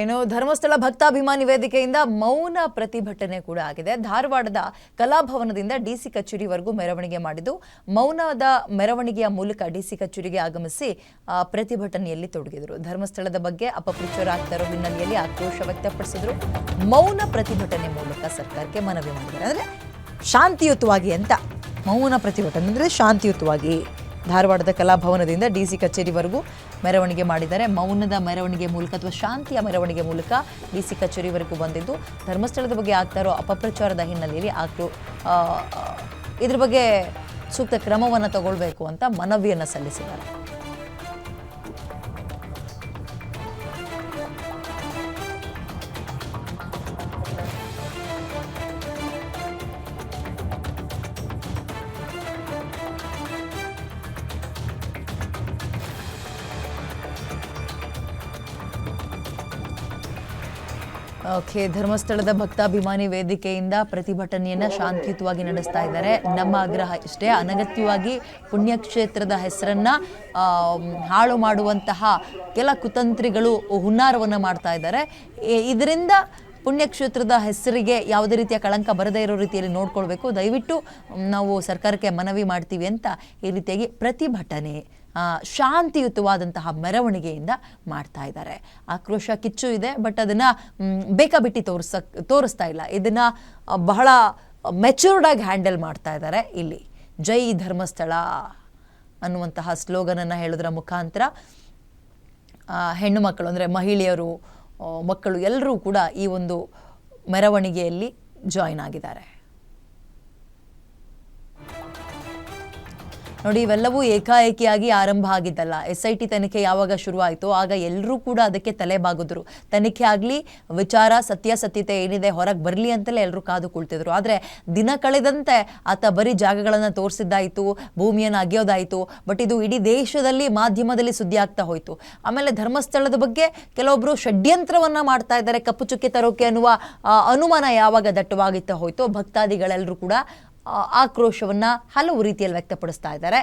ಏನು ಧರ್ಮಸ್ಥಳ ಭಕ್ತಾಭಿಮಾನಿ ವೇದಿಕೆಯಿಂದ ಮೌನ ಪ್ರತಿಭಟನೆ ಕೂಡ ಆಗಿದೆ. ಧಾರವಾಡದ ಕಲಾಭವನದಿಂದ ಡಿಸಿ ಕಚೇರಿವರೆಗೂ ಮೆರವಣಿಗೆ ಮಾಡಿದ್ದು, ಮೌನದ ಮೆರವಣಿಗೆಯ ಮೂಲಕ ಡಿಸಿ ಕಚೇರಿಗೆ ಆಗಮಿಸಿ ಪ್ರತಿಭಟನೆಯಲ್ಲಿ ತೊಡಗಿದರು. ಧರ್ಮಸ್ಥಳದ ಬಗ್ಗೆ ಅಪಪ್ರಚಾರ ಆಗ್ತಾ ಇರೋ ಹಿನ್ನೆಲೆಯಲ್ಲಿ ಆಕ್ರೋಶ ವ್ಯಕ್ತಪಡಿಸಿದ್ರು. ಮೌನ ಪ್ರತಿಭಟನೆ ಮೂಲಕ ಸರ್ಕಾರಕ್ಕೆ ಮನವಿ ಮಾಡಿದ್ದಾರೆ. ಅಂದ್ರೆ ಶಾಂತಿಯುತವಾಗಿ ಅಂತ ಮೌನ ಪ್ರತಿಭಟನೆ ಅಂದ್ರೆ ಶಾಂತಿಯುತವಾಗಿ ಧಾರವಾಡದ ಕಲಾಭವನದಿಂದ ಡಿಸಿ ಕಚೇರಿವರೆಗೂ ಮೆರವಣಿಗೆ ಮಾಡಿದ್ದಾರೆ. ಮೌನದ ಮೆರವಣಿಗೆ ಮೂಲಕ ಅಥವಾ ಶಾಂತಿಯ ಮೆರವಣಿಗೆ ಮೂಲಕ ಡಿಸಿ ಕಚೇರಿವರೆಗೂ ಬಂದಿದ್ದು, ಧರ್ಮಸ್ಥಳದ ಬಗ್ಗೆ ಆಗ್ತಾ ಇರೋ ಅಪಪ್ರಚಾರದ ಹಿನ್ನೆಲೆಯಲ್ಲಿ ಇದ್ರ ಬಗ್ಗೆ ಸೂಕ್ತ ಕ್ರಮವನ್ನು ತಗೊಳ್ಬೇಕು ಅಂತ ಮನವಿಯನ್ನು ಸಲ್ಲಿಸಿದ್ದಾರೆ. ಧರ್ಮಸ್ಥಳದ ಭಕ್ತಾಭಿಮಾನಿ ವೇದಿಕೆಯಿಂದ ಪ್ರತಿಭಟನೆಯನ್ನ ಶಾಂತಿಯುತವಾಗಿ ನಡೆಸ್ತಾ ಇದ್ದಾರೆ. ನಮ್ಮ ಆಗ್ರಹ ಇಷ್ಟೇ, ಅನಗತ್ಯವಾಗಿ ಪುಣ್ಯಕ್ಷೇತ್ರದ ಹೆಸರನ್ನ ಹಾಳು ಮಾಡುವಂತಹ ಕೆಲ ಕುತಂತ್ರಿಗಳು ಹುನ್ನಾರವನ್ನು ಮಾಡ್ತಾ ಇದ್ದಾರೆ. ಇದರಿಂದ ಪುಣ್ಯಕ್ಷೇತ್ರದ ಹೆಸರಿಗೆ ಯಾವುದೇ ರೀತಿಯ ಕಳಂಕ ಬರದೇ ಇರೋ ರೀತಿಯಲ್ಲಿ ನೋಡ್ಕೊಳ್ಬೇಕು. ದಯವಿಟ್ಟು ನಾವು ಸರ್ಕಾರಕ್ಕೆ ಮನವಿ ಮಾಡ್ತೀವಿ ಅಂತ ಈ ರೀತಿಯಾಗಿ ಪ್ರತಿಭಟನೆ ಶಾಂತಿಯುತವಾದಂತಹ ಮೆರವಣಿಗೆಯಿಂದ ಮಾಡ್ತಾ ಇದ್ದಾರೆ. ಆಕ್ರೋಶ ಕಿಚ್ಚು ಇದೆ, ಬಟ್ ಅದನ್ನ ಬೇಕಾಬಿಟ್ಟಿ ತೋರಿಸ್ತಾ ಇಲ್ಲ. ಇದನ್ನ ಬಹಳ ಮೆಚೂರ್ಡ್ ಆಗಿ ಹ್ಯಾಂಡಲ್ ಮಾಡ್ತಾ ಇದ್ದಾರೆ. ಇಲ್ಲಿ ಜೈ ಧರ್ಮಸ್ಥಳ ಅನ್ನುವಂತಹ ಸ್ಲೋಗನನ್ನು ಹೇಳೋದ್ರ ಮುಖಾಂತರ ಹೆಣ್ಣು ಮಕ್ಕಳು ಅಂದರೆ ಮಹಿಳೆಯರು, ಮಕ್ಕಳು ಎಲ್ಲರೂ ಕೂಡ ಈ ಒಂದು ಮೆರವಣಿಗೆಯಲ್ಲಿ ಜಾಯಿನ್ ಆಗಿದ್ದಾರೆ. ನೋಡಿ, ಇವೆಲ್ಲವೂ ಏಕಾಏಕಿಯಾಗಿ ಆರಂಭ ಆಗಿದ್ದಲ್ಲ. SIT ತನಿಖೆ ಯಾವಾಗ ಶುರುವಾಯಿತು ಆಗ ಎಲ್ಲರೂ ಕೂಡ ಅದಕ್ಕೆ ತಲೆ ಬಾಗಿದ್ರು. ತನಿಖೆ ಆಗಲಿ, ವಿಚಾರ ಸತ್ಯಾಸತ್ಯತೆ ಏನಿದೆ ಹೊರಗೆ ಬರಲಿ ಅಂತಲೇ ಎಲ್ಲರೂ ಕಾದು ಕುಳಿತಿದ್ರು. ಆದರೆ ದಿನ ಕಳೆದಂತೆ ಆತ ಬರೀ ಜಾಗಗಳನ್ನು ತೋರಿಸಿದ್ದಾಯಿತು, ಭೂಮಿಯನ್ನು ಅಗೆಯೋದಾಯಿತು, ಬಟ್ ಇದು ಇಡೀ ದೇಶದಲ್ಲಿ ಮಾಧ್ಯಮದಲ್ಲಿ ಸುದ್ದಿ ಆಗ್ತಾ ಹೋಯಿತು. ಆಮೇಲೆ ಧರ್ಮಸ್ಥಳದ ಬಗ್ಗೆ ಕೆಲವೊಬ್ಬರು ಷಡ್ಯಂತ್ರವನ್ನು ಮಾಡ್ತಾ ಇದ್ದಾರೆ, ಕಪ್ಪು ಚುಕ್ಕೆ ತರೋಕೆ ಅನ್ನುವ ಅನುಮಾನ ಯಾವಾಗ ದಟ್ಟವಾಗಿತ್ತಾ ಹೋಯಿತು, ಭಕ್ತಾದಿಗಳೆಲ್ಲರೂ ಕೂಡ ಆಕ್ರೋಶವನ್ನು ಹಲವು ರೀತಿಯಲ್ಲಿ ವ್ಯಕ್ತಪಡಿಸ್ತಾ ಇದ್ದಾರೆ.